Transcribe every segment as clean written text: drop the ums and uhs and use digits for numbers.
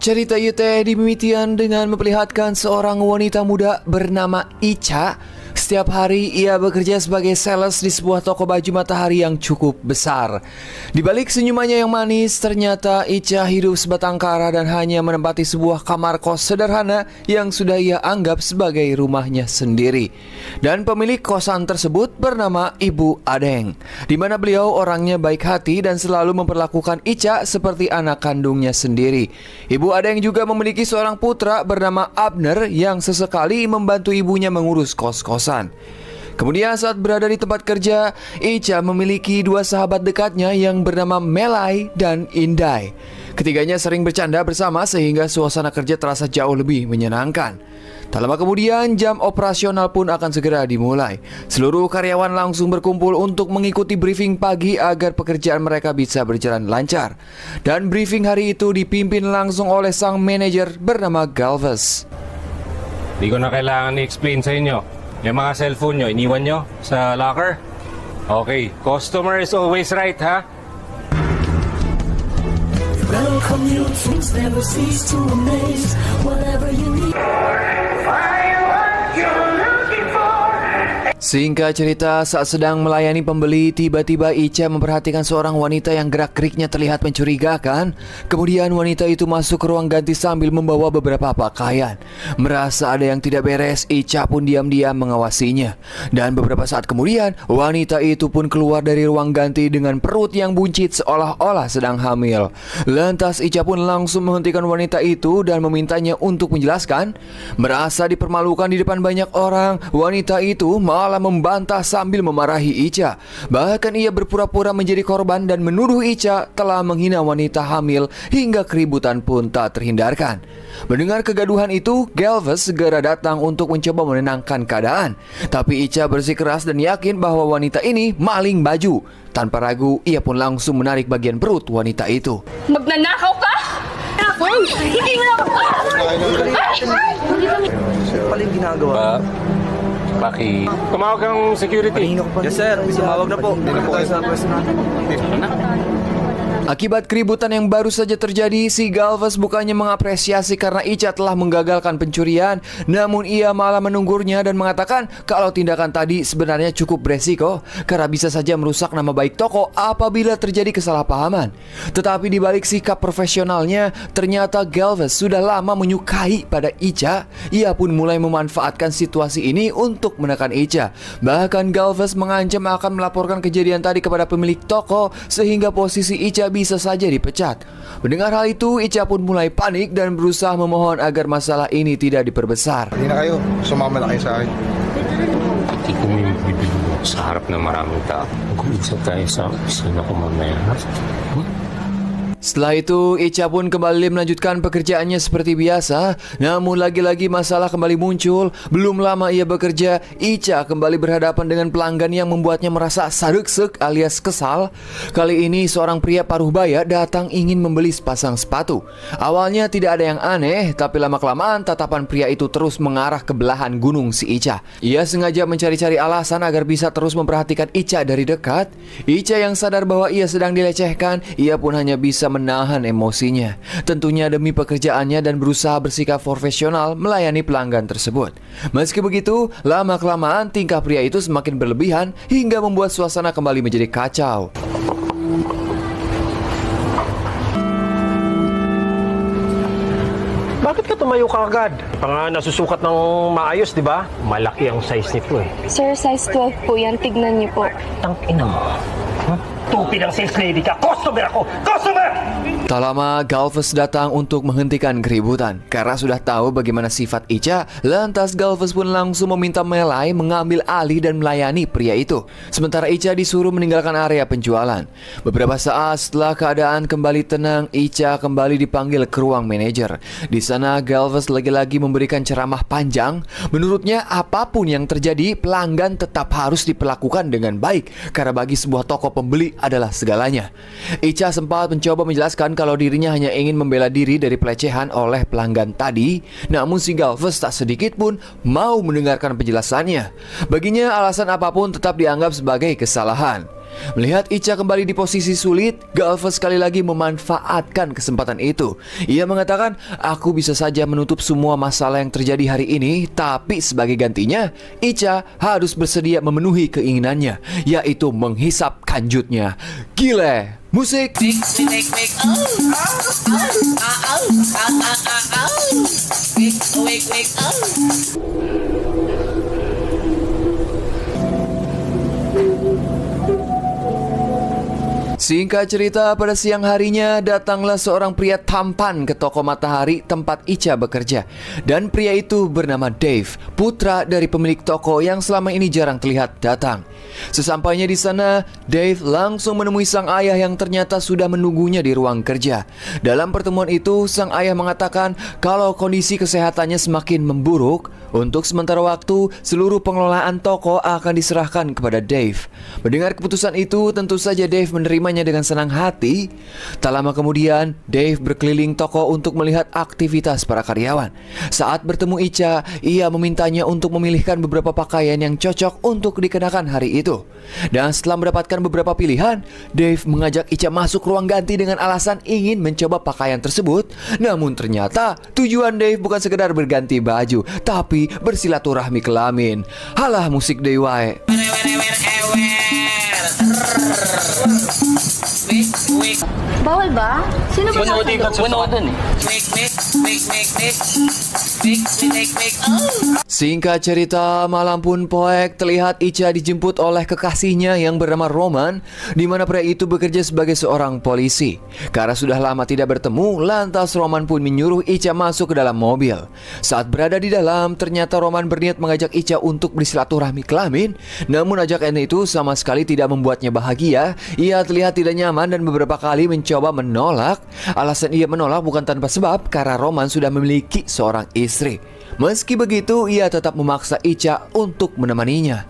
Cerita ieu teh dimimitian dengan memperlihatkan seorang wanita muda bernama Ica. Setiap hari ia bekerja sebagai sales di sebuah toko baju matahari yang cukup besar. Di balik senyumannya yang manis, ternyata Ica hidup sebatang kara dan hanya menempati sebuah kamar kos sederhana yang sudah ia anggap sebagai rumahnya sendiri. Dan pemilik kosan tersebut bernama Ibu Adeng, di mana beliau orangnya baik hati dan selalu memperlakukan Ica seperti anak kandungnya sendiri. Ibu Adeng juga memiliki seorang putra bernama Abner yang sesekali membantu ibunya mengurus kos-kosan. Kemudian saat berada di tempat kerja, Ica memiliki dua sahabat dekatnya yang bernama Melai dan Indai. Ketiganya sering bercanda bersama sehingga suasana kerja terasa jauh lebih menyenangkan. Tak lama kemudian jam operasional pun akan segera dimulai. Seluruh karyawan langsung berkumpul untuk mengikuti briefing pagi agar pekerjaan mereka bisa berjalan lancar. Dan briefing hari itu dipimpin langsung oleh sang manajer bernama Galvez. Di ko na kailangan i-explain sa inyo. Yung mga cellphone nyo, iniwan nyo sa locker? Okay, customer is always right, ha? Welcome you to never cease to amaze. Whatever you need. Singkat cerita, saat sedang melayani pembeli, tiba-tiba Ica memperhatikan seorang wanita yang gerak-geriknya terlihat mencurigakan. Kemudian wanita itu masuk ke ruang ganti sambil membawa beberapa pakaian. Merasa ada yang tidak beres, Ica pun diam-diam mengawasinya. Dan beberapa saat kemudian, wanita itu pun keluar dari ruang ganti dengan perut yang buncit seolah-olah sedang hamil. Lantas Ica pun langsung menghentikan wanita itu dan memintanya untuk menjelaskan. Merasa dipermalukan di depan banyak orang, wanita itu malah membantah sambil memarahi Ica. Bahkan ia berpura-pura menjadi korban dan menuduh Ica telah menghina wanita hamil hingga keributan pun tak terhindarkan. Mendengar kegaduhan itu, Galvez segera datang untuk mencoba menenangkan keadaan. Tapi Ica bersikeras dan yakin bahwa wanita ini maling baju. Tanpa ragu, ia pun langsung menarik bagian perut wanita itu. Magnanakaw ka? Ako? Hindi mo ako! Paling ginagawa. Paki. Tumawag ang security. Yes sir, tumawag na po. Hindi na po kayo sa pwesto natin. Akibat keributan yang baru saja terjadi, si Galvez bukannya mengapresiasi karena Ica telah menggagalkan pencurian, namun ia malah menunggurnya dan mengatakan kalau tindakan tadi sebenarnya cukup beresiko karena bisa saja merusak nama baik toko apabila terjadi kesalahpahaman. Tetapi di balik sikap profesionalnya, ternyata Galvez sudah lama menyukai pada Ica. Ia pun mulai memanfaatkan situasi ini untuk menekan Ica. Bahkan Galvez mengancam akan melaporkan kejadian tadi kepada pemilik toko sehingga posisi Ica bisa saja dipecat. Mendengar hal itu, Ica pun mulai panik dan berusaha memohon agar masalah ini tidak diperbesar. Hindi na kayo, sumama na kayo sa akin. Hindi ko may bibili sa harap ng maraming tao. Mag-uusap tayo sa opisina ko mamaya. Setelah itu, Ica pun kembali melanjutkan pekerjaannya seperti biasa. Namun lagi-lagi masalah kembali muncul. Belum lama ia bekerja, Ica kembali berhadapan dengan pelanggan yang membuatnya merasa sadeksek alias kesal. Kali ini seorang pria paruh baya datang ingin membeli sepasang sepatu. Awalnya tidak ada yang aneh, tapi lama-kelamaan tatapan pria itu terus mengarah ke belahan gunung si Ica. Ia sengaja mencari-cari alasan agar bisa terus memperhatikan Ica dari dekat. Ica yang sadar bahwa ia sedang dilecehkan, ia pun hanya bisa menahan emosinya. Tentunya demi pekerjaannya dan berusaha bersikap profesional melayani pelanggan tersebut. Meski begitu, lama-kelamaan tingkah pria itu semakin berlebihan hingga membuat suasana kembali menjadi kacau. Bakit ka tumayo ka agad? Pang nasusukat ng maayos, di ba? Malaki ang size nito eh. Sir, size 12 po yan. Tignan niyo po. Tangina mo. Tupid ang sales lady ka. Customer ako! Customer! Tak lama, Galvez datang untuk menghentikan keributan. Karena sudah tahu bagaimana sifat Ica, lantas Galvez pun langsung meminta Melai mengambil alih dan melayani pria itu. Sementara Ica disuruh meninggalkan area penjualan. Beberapa saat setelah keadaan kembali tenang, Ica kembali dipanggil ke ruang manajer. Di sana, Galvez lagi-lagi memberikan ceramah panjang. Menurutnya, apapun yang terjadi, pelanggan tetap harus diperlakukan dengan baik. Karena bagi sebuah toko pembeli adalah segalanya. Ica sempat mencoba menjelaskan kalau dirinya hanya ingin membela diri dari pelecehan oleh pelanggan tadi. Namun si Galvez tak sedikit pun mau mendengarkan penjelasannya. Baginya alasan apapun tetap dianggap sebagai kesalahan. Melihat Ica kembali di posisi sulit, Galva sekali lagi memanfaatkan kesempatan itu. Ia mengatakan, aku bisa saja menutup semua masalah yang terjadi hari ini, tapi sebagai gantinya, Ica harus bersedia memenuhi keinginannya, yaitu menghisap kanjutnya. Gile, musik! Singkat cerita, pada siang harinya datanglah seorang pria tampan ke toko Matahari tempat Ica bekerja. Dan pria itu bernama Dave, putra dari pemilik toko yang selama ini jarang terlihat datang. Sesampainya di sana, Dave langsung menemui sang ayah yang ternyata sudah menunggunya di ruang kerja. Dalam pertemuan itu, sang ayah mengatakan kalau kondisi kesehatannya semakin memburuk. Untuk sementara waktu, seluruh pengelolaan toko akan diserahkan kepada Dave. Mendengar keputusan itu, tentu saja Dave menerimanya dengan senang hati. Tak lama kemudian, Dave berkeliling toko untuk melihat aktivitas para karyawan. Saat bertemu Ica, ia memintanya untuk memilihkan beberapa pakaian yang cocok untuk dikenakan hari itu. Dan setelah mendapatkan beberapa pilihan, Dave mengajak Ica masuk ruang ganti dengan alasan ingin mencoba pakaian tersebut. Namun ternyata tujuan Dave bukan sekedar berganti baju, tapi bersilaturahmi kelamin. Halah musik deui wae. Bawal ba? Sino ba Singkat cerita, malam pun poek terlihat Ica dijemput oleh kekasihnya yang bernama Roman, di mana pria itu bekerja sebagai seorang polisi. Karena sudah lama tidak bertemu, lantas Roman pun menyuruh Ica masuk ke dalam mobil. Saat berada di dalam, ternyata Roman berniat mengajak Ica untuk bersilaturahmi kelamin. Namun ajakan itu sama sekali tidak membuatnya bahagia. Ia terlihat tidak nyaman dan beberapa kali mencoba menolak. Alasan ia menolak bukan tanpa sebab, karena Roman sudah memiliki seorang istri. Meski begitu, ia tetap memaksa Ica untuk menemaninya.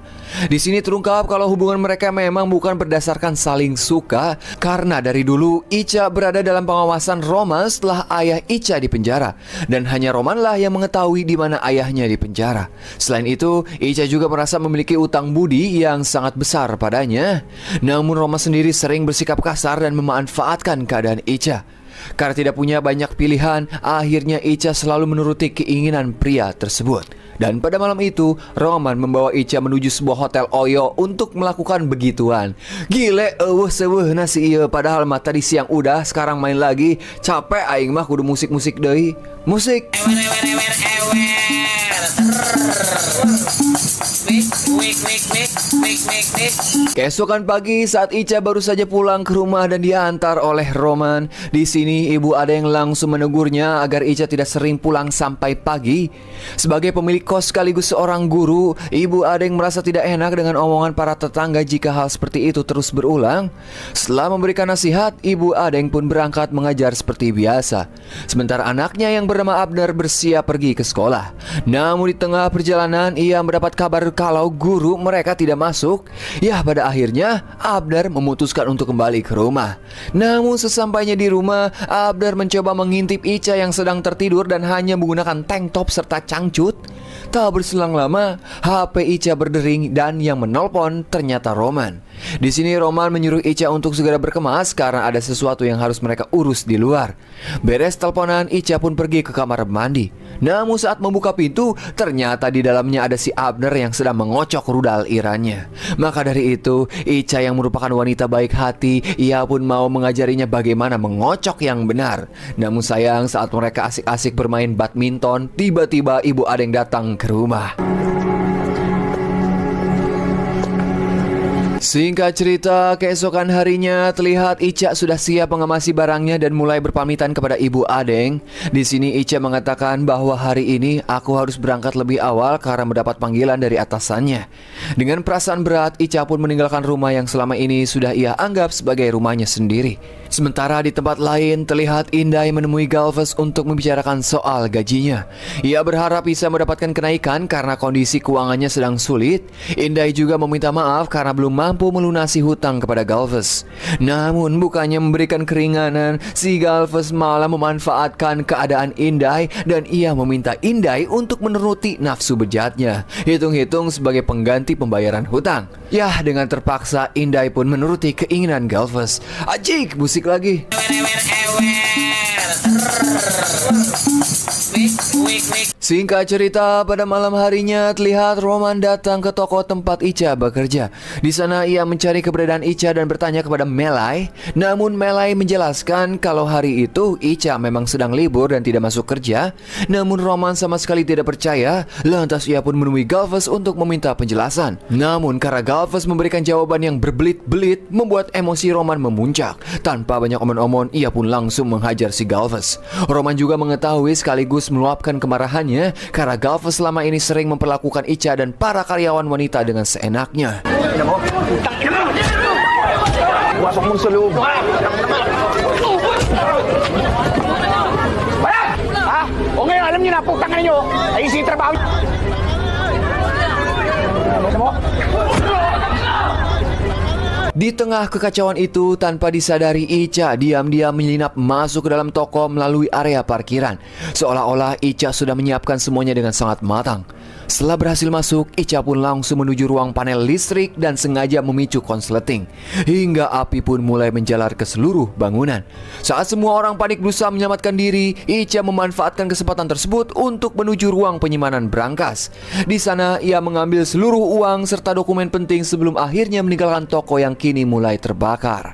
Di sini terungkap kalau hubungan mereka memang bukan berdasarkan saling suka, karena dari dulu Ica berada dalam pengawasan Roman setelah ayah Ica dipenjara, dan hanya Romanlah yang mengetahui di mana ayahnya dipenjara. Selain itu, Ica juga merasa memiliki utang budi yang sangat besar padanya. Namun Roman sendiri sering bersikap kasar dan memanfaatkan keadaan Ica. Karena tidak punya banyak pilihan, akhirnya Ica selalu menuruti keinginan pria tersebut. Dan pada malam itu, Roman membawa Ica menuju sebuah hotel Oyo untuk melakukan begituan. Gile, seueuh nasi ieu, padahal mah tadi siang udah, sekarang main lagi. Capek aing mah kudu musik-musik deui. Musik. Keesokan pagi saat Ica baru saja pulang ke rumah dan diantar oleh Roman, di sini ibu ada yang langsung menegurnya agar Ica tidak sering pulang sampai pagi. Sebagai pemilik kos sekaligus seorang guru, ibu ada yang merasa tidak enak dengan omongan para tetangga jika hal seperti itu terus berulang. Setelah memberikan nasihat, ibu ada yang pun berangkat mengajar seperti biasa. Sementara anaknya yang bernama Abner bersiap pergi ke sekolah. Namun di tengah perjalanan ia mendapat kabar kalau guru mereka tidak masuk. Ya, pada akhirnya Abner memutuskan untuk kembali ke rumah. Namun sesampainya di rumah, Abner mencoba mengintip Ica yang sedang tertidur dan hanya menggunakan tank top serta cangcut. Tak berselang lama, HP Ica berdering dan yang menelpon ternyata Roman. Di sini Roman menyuruh Ica untuk segera berkemas karena ada sesuatu yang harus mereka urus di luar. Beres teleponan, Ica pun pergi ke kamar mandi. Namun saat membuka pintu, ternyata di dalamnya ada si Abner yang sedang mengocok rudal irannya. Maka dari itu, Ica yang merupakan wanita baik hati, ia pun mau mengajarinya bagaimana mengocok yang benar. Namun sayang, saat mereka asik-asik bermain badminton, tiba-tiba ibu ada yang datang ke rumah. Singkat cerita, keesokan harinya terlihat Ica sudah siap mengemasi barangnya dan mulai berpamitan kepada Ibu Adeng. Di sini Ica mengatakan bahwa hari ini aku harus berangkat lebih awal karena mendapat panggilan dari atasannya. Dengan perasaan berat, Ica pun meninggalkan rumah yang selama ini sudah ia anggap sebagai rumahnya sendiri. Sementara di tempat lain terlihat Inday menemui Galvez untuk membicarakan soal gajinya. Ia berharap bisa mendapatkan kenaikan karena kondisi keuangannya sedang sulit. Inday juga meminta maaf karena belum mampu melunasi hutang kepada Galvez. Namun bukannya memberikan keringanan, si Galvez malah memanfaatkan keadaan Inday dan ia meminta Inday untuk menuruti nafsu bejatnya. Hitung-hitung sebagai pengganti pembayaran hutang. Yah, dengan terpaksa Inday pun menuruti keinginan Galvez. Ajik, musik lagi. Singkat cerita, pada malam harinya terlihat Roman datang ke toko tempat Icha bekerja. Di sana ia mencari keberadaan Icha dan bertanya kepada Melai. Namun Melai menjelaskan kalau hari itu Icha memang sedang libur dan tidak masuk kerja. Namun Roman sama sekali tidak percaya. Lantas ia pun menemui Galvez untuk meminta penjelasan. Namun karena Galvez memberikan jawaban yang berbelit-belit, membuat emosi Roman memuncak. Tanpa banyak omon-omon, ia pun langsung menghajar si Galvez. Roman juga mengetahui sekaligus meluapkan kemarahannya karena Galvez selama ini sering memperlakukan Icha dan para karyawan wanita dengan seenaknya. Wasok mo sa loob. Ha? O ngayon, alam niyo na, putang niyo. Ayun si trabaho. Di tengah kekacauan itu, tanpa disadari Icha diam-diam menyelinap masuk ke dalam toko melalui area parkiran. Seolah-olah Icha sudah menyiapkan semuanya dengan sangat matang. Setelah berhasil masuk, Icha pun langsung menuju ruang panel listrik dan sengaja memicu konsleting. Hingga api pun mulai menjalar ke seluruh bangunan. Saat semua orang panik berusaha menyelamatkan diri, Icha memanfaatkan kesempatan tersebut untuk menuju ruang penyimpanan brankas. Di sana, ia mengambil seluruh uang serta dokumen penting sebelum akhirnya meninggalkan toko yang kini mulai terbakar.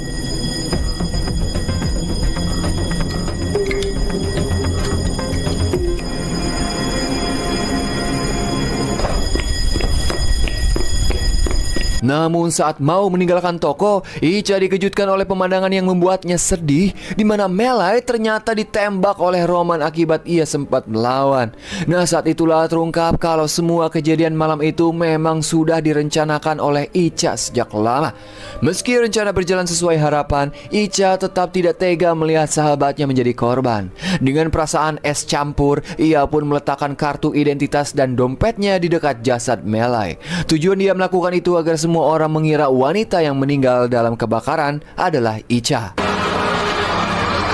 Namun saat mau meninggalkan toko, Icha dikejutkan oleh pemandangan yang membuatnya sedih, di mana Melai ternyata ditembak oleh Roman akibat ia sempat melawan. Nah, saat itulah terungkap kalau semua kejadian malam itu memang sudah direncanakan oleh Icha sejak lama. Meski rencana berjalan sesuai harapan, Icha tetap tidak tega melihat sahabatnya menjadi korban. Dengan perasaan es campur, ia pun meletakkan kartu identitas dan dompetnya di dekat jasad Melai. Tujuan dia melakukan itu agar semua orang mengira wanita yang meninggal dalam kebakaran adalah Icha.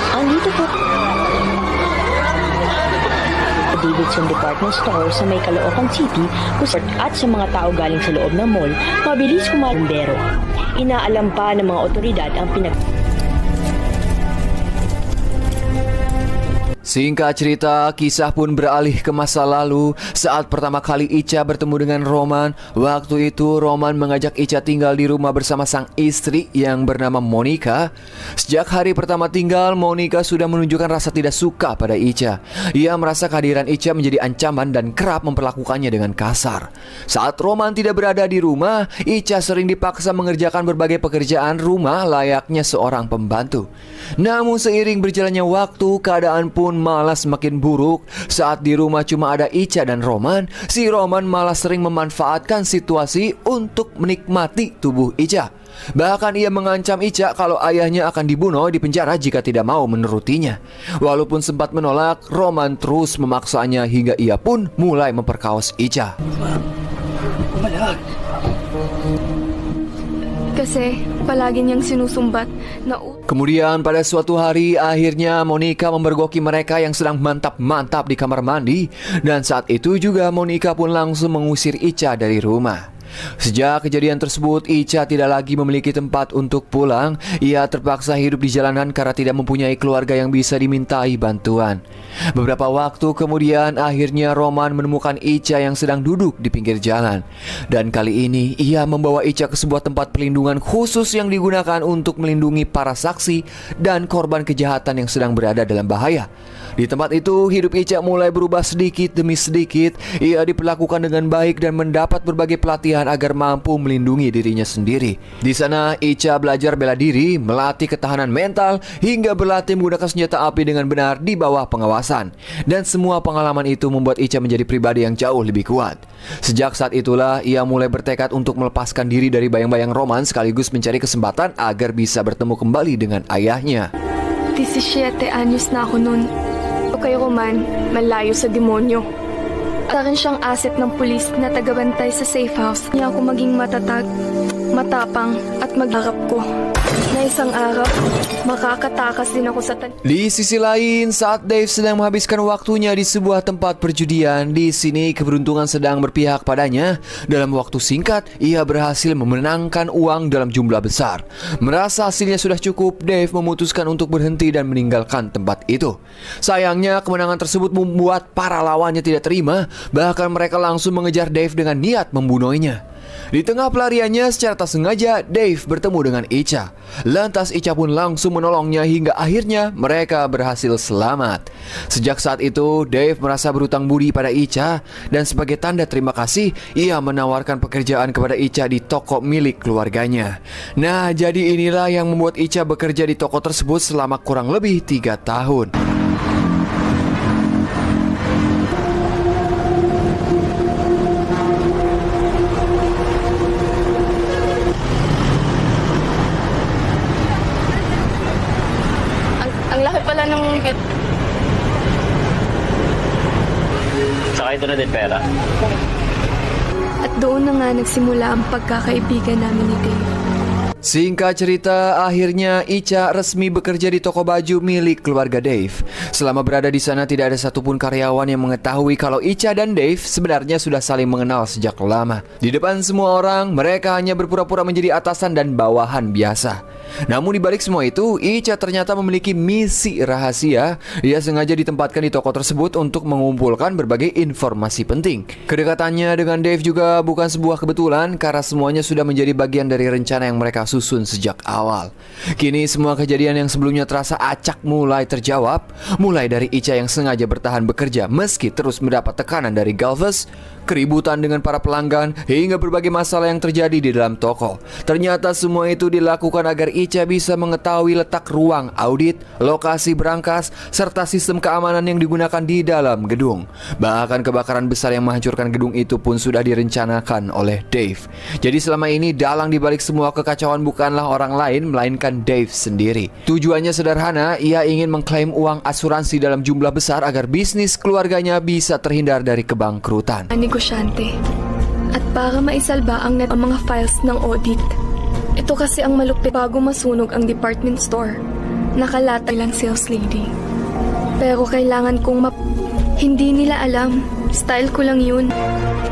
Andito po Davidson Department Store sa may Caloocan City at sa mga tao galing sa loob ng mall, mabilis kumarumbero. Inaalam pa ng mga otoridad ang Singkat cerita, kisah pun beralih ke masa lalu saat pertama kali Icha bertemu dengan Roman. Waktu itu Roman mengajak Icha tinggal di rumah bersama sang istri yang bernama Monica. Sejak hari pertama tinggal, Monica sudah menunjukkan rasa tidak suka pada Icha. Ia merasa kehadiran Icha menjadi ancaman dan kerap memperlakukannya dengan kasar. Saat Roman tidak berada di rumah, Icha sering dipaksa mengerjakan berbagai pekerjaan rumah layaknya seorang pembantu. Namun seiring berjalannya waktu, keadaan pun malah semakin buruk. Saat di rumah cuma ada Icha dan Roman, si Roman malah sering memanfaatkan situasi untuk menikmati tubuh Icha. Bahkan ia mengancam Icha kalau ayahnya akan dibunuh di penjara jika tidak mau menurutinya. Walaupun sempat menolak, Roman terus memaksanya hingga ia pun mulai memperkaos Icha. Kasi palagi niyang sinusumbat na Kemudian pada suatu hari akhirnya Monica memergoki mereka yang sedang mantap-mantap di kamar mandi. Dan saat itu juga Monica pun langsung mengusir Icha dari rumah. Sejak kejadian tersebut, Icha tidak lagi memiliki tempat untuk pulang. Ia terpaksa hidup di jalanan karena tidak mempunyai keluarga yang bisa dimintai bantuan. Beberapa waktu kemudian, akhirnya Roman menemukan Icha yang sedang duduk di pinggir jalan. Dan kali ini, ia membawa Icha ke sebuah tempat perlindungan khusus yang digunakan untuk melindungi para saksi dan korban kejahatan yang sedang berada dalam bahaya. Di tempat itu, hidup Icha mulai berubah sedikit demi sedikit. Ia diperlakukan dengan baik dan mendapat berbagai pelatihan perlindungan agar mampu melindungi dirinya sendiri. Di sana, Icha belajar bela diri, melatih ketahanan mental, hingga berlatih menggunakan senjata api dengan benar di bawah pengawasan. Dan semua pengalaman itu membuat Icha menjadi pribadi yang jauh lebih kuat. Sejak saat itulah, ia mulai bertekad untuk melepaskan diri dari bayang-bayang roman sekaligus mencari kesempatan agar bisa bertemu kembali dengan ayahnya. 17 anyos na ako nun. Kay Roman, malayo sa demonyo. At rin siyang asset ng pulis na tagabantay sa safe house. Niya ako maging matatag, matapang at magharap ko. Na isang araw, makakatakas din ako sa Di sisi lain, saat Dave sedang menghabiskan waktunya di sebuah tempat perjudian, di sini keberuntungan sedang berpihak padanya. Dalam waktu singkat, ia berhasil memenangkan uang dalam jumlah besar. Merasa hasilnya sudah cukup, Dave memutuskan untuk berhenti dan meninggalkan tempat itu. Sayangnya, kemenangan tersebut membuat para lawannya tidak terima. Bahkan mereka langsung mengejar Dave dengan niat membunuhnya. Di tengah pelariannya, secara tak sengaja Dave bertemu dengan Icha. Lantas Icha pun langsung menolongnya hingga akhirnya mereka berhasil selamat. Sejak saat itu, Dave merasa berutang budi pada Icha, dan sebagai tanda terima kasih, ia menawarkan pekerjaan kepada Icha di toko milik keluarganya. Nah, jadi inilah yang membuat Icha bekerja di toko tersebut selama kurang lebih 3 tahun. Ang laki pala ng Saka ito na din pera. At doon na nga nagsimula ang pagkakaibigan namin ni Dave. Singkat cerita, akhirnya Icha resmi bekerja di toko baju milik keluarga Dave. Selama berada di sana tidak ada satupun karyawan yang mengetahui kalau Icha dan Dave sebenarnya sudah saling mengenal sejak lama. Di depan semua orang, mereka hanya berpura-pura menjadi atasan dan bawahan biasa. Namun di balik semua itu, Icha ternyata memiliki misi rahasia. Ia sengaja ditempatkan di toko tersebut untuk mengumpulkan berbagai informasi penting. Kedekatannya dengan Dave juga bukan sebuah kebetulan, karena semuanya sudah menjadi bagian dari rencana yang mereka susun sejak awal. Kini semua kejadian yang sebelumnya terasa acak mulai terjawab. Mulai dari Icha yang sengaja bertahan bekerja meski terus mendapat tekanan dari Galvez, keributan dengan para pelanggan, hingga berbagai masalah yang terjadi di dalam toko. Ternyata semua itu dilakukan agar Icha bisa mengetahui letak ruang audit, lokasi berangkas, serta sistem keamanan yang digunakan di dalam gedung. Bahkan kebakaran besar yang menghancurkan gedung itu pun sudah direncanakan oleh Dave. Jadi selama ini dalang dibalik semua kekacauan bukanlah orang lain, melainkan Dave sendiri. Tujuannya sederhana, ia ingin mengklaim uang asuransi dalam jumlah besar agar bisnis keluarganya bisa terhindar dari kebangkrutan. Negosyante. At para maisalba ang mga files ng audit. Ito kasi ang malupit bago masunog ang department store. Nakalatay lang sales lady. Pero kailangan kong hindi nila alam. Style ko lang yun.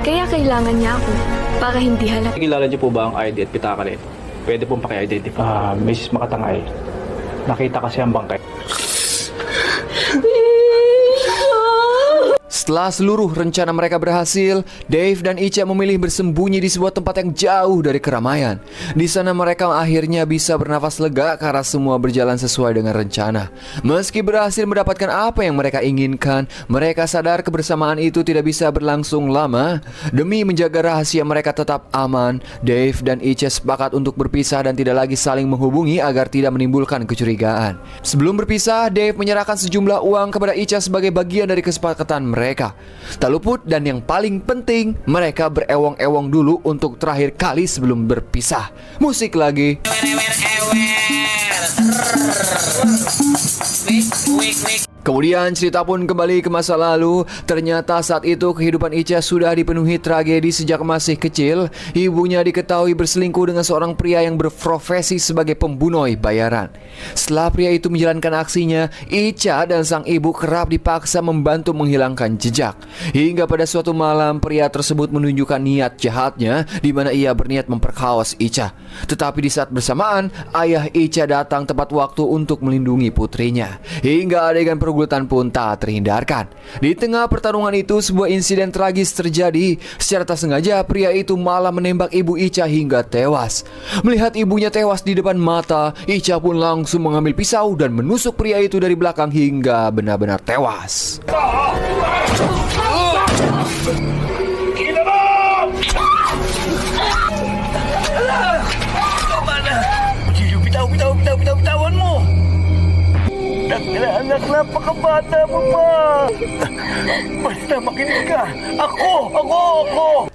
Kaya kailangan niya ako para hindi halata. Kilala niyo po ba ang ID at pitaka nito? Pwede pong paki-identify. Mrs. Makatangay. Nakita kasi ang bangkay. Setelah seluruh rencana mereka berhasil, Dave dan Icha memilih bersembunyi di sebuah tempat yang jauh dari keramaian. Di sana mereka akhirnya bisa bernafas lega karena semua berjalan sesuai dengan rencana. Meski berhasil mendapatkan apa yang mereka inginkan, mereka sadar kebersamaan itu tidak bisa berlangsung lama. Demi menjaga rahasia mereka tetap aman, Dave dan Icha sepakat untuk berpisah dan tidak lagi saling menghubungi agar tidak menimbulkan kecurigaan. Sebelum berpisah, Dave menyerahkan sejumlah uang kepada Icha sebagai bagian dari kesepakatan mereka. Tak luput dan yang paling penting, mereka berewong-ewong dulu untuk terakhir kali sebelum berpisah. Musik lagi. Kemudian cerita pun kembali ke masa lalu. Ternyata saat itu kehidupan Icha sudah dipenuhi tragedi sejak masih kecil. Ibunya diketahui berselingkuh dengan seorang pria yang berprofesi sebagai pembunuh bayaran. Setelah pria itu menjalankan aksinya, Icha dan sang ibu kerap dipaksa membantu menghilangkan jejak. Hingga pada suatu malam pria tersebut menunjukkan niat jahatnya, di mana ia berniat memperkaos Icha. Tetapi di saat bersamaan, ayah Icha datang tepat waktu untuk melindungi putrinya. Hingga adegan pergulatan pun tak terhindarkan. Di tengah pertarungan itu, sebuah insiden tragis terjadi. Secara tak sengaja, pria itu malah menembak ibu Icha hingga tewas. Melihat ibunya tewas di depan mata, Icha pun langsung mengambil pisau dan menusuk pria itu dari belakang hingga benar-benar tewas. Anak, napakabata mo pa. Basta makinig ka. Ako.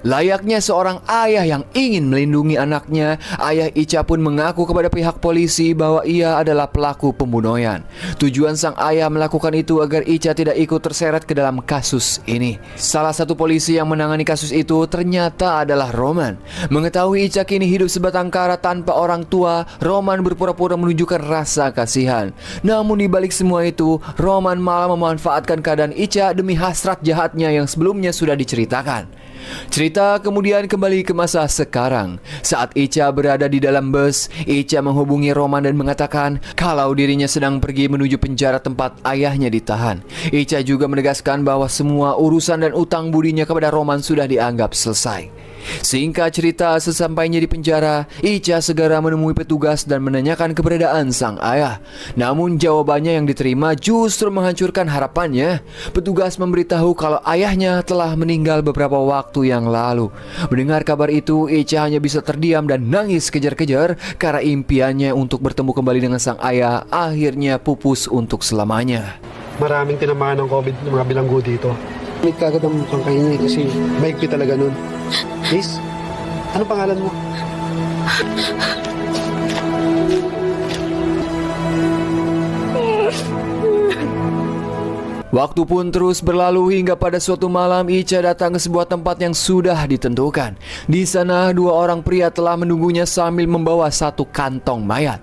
Layaknya seorang ayah yang ingin melindungi anaknya, ayah Ica pun mengaku kepada pihak polisi bahwa ia adalah pelaku pembunuhan. Tujuan sang ayah melakukan itu agar Ica tidak ikut terseret ke dalam kasus ini. Salah satu polisi yang menangani kasus itu ternyata adalah Roman. Mengetahui Ica kini hidup sebatang kara tanpa orang tua, Roman berpura-pura menunjukkan rasa kasihan. Namun di balik semua itu, Roman malah memanfaatkan keadaan Ica demi hasrat jahatnya yang sebelumnya sudah diceritakan. Cerita kemudian kembali ke masa sekarang. Saat Ica berada di dalam bus, Ica menghubungi Roman dan mengatakan kalau dirinya sedang pergi menuju penjara tempat ayahnya ditahan. Ica juga menegaskan bahwa semua urusan dan utang budinya kepada Roman sudah dianggap selesai. Singkat cerita, sesampainya di penjara, Ica segera menemui petugas dan menanyakan keberadaan sang ayah. Namun jawabannya yang diterima justru menghancurkan harapannya. Petugas memberitahu kalau ayahnya telah meninggal beberapa waktu yang lalu. Mendengar kabar itu, Ica hanya bisa terdiam dan nangis kejar-kejar karena impiannya untuk bertemu kembali dengan sang ayah akhirnya pupus untuk selamanya. Maraming tinamaan ng COVID ng mga bilanggo dito. May kagad ang mukhang kayo niya kasi maigpit talaga nun. Miss, ano pangalan mo? Waktu pun terus berlalu hingga pada suatu malam Ica datang ke sebuah tempat yang sudah ditentukan. Di sana dua orang pria telah menunggunya sambil membawa satu kantong mayat.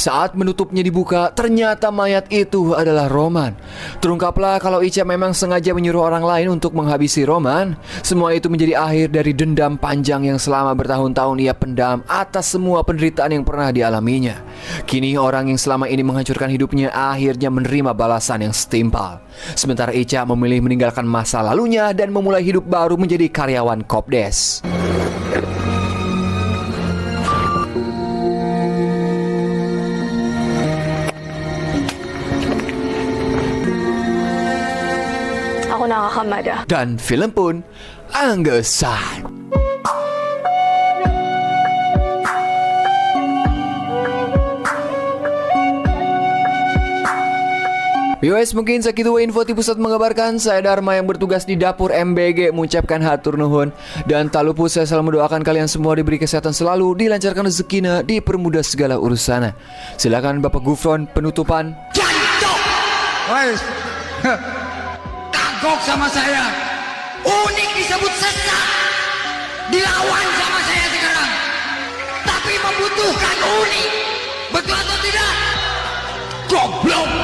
Saat menutupnya dibuka, ternyata mayat itu adalah Roman. Terungkaplah kalau Ica memang sengaja menyuruh orang lain untuk menghabisi Roman. Semua itu menjadi akhir dari dendam panjang yang selama bertahun-tahun ia pendam atas semua penderitaan yang pernah dialaminya. Kini orang yang selama ini menghancurkan hidupnya akhirnya menerima balasan yang setimpal. Sementara Ica memilih meninggalkan masa lalunya dan memulai hidup baru menjadi karyawan Kopdes. Ako nakakamada. Dan film pun anggesan. Viewers, mungkin segitu info di pusat mengabarkan. Saya Dharma yang bertugas di dapur MBG mengucapkan hatur nuhun. Dan tak lupa saya selalu mendoakan kalian semua diberi kesehatan selalu, dilancarkan rezekina, dipermudah segala urusannya. Silakan Bapak Gufron penutupan. Guys, kagok sama saya. Unik disebut sesat, dilawan sama saya sekarang. Tapi membutuhkan unik. Betul atau tidak? Goblok.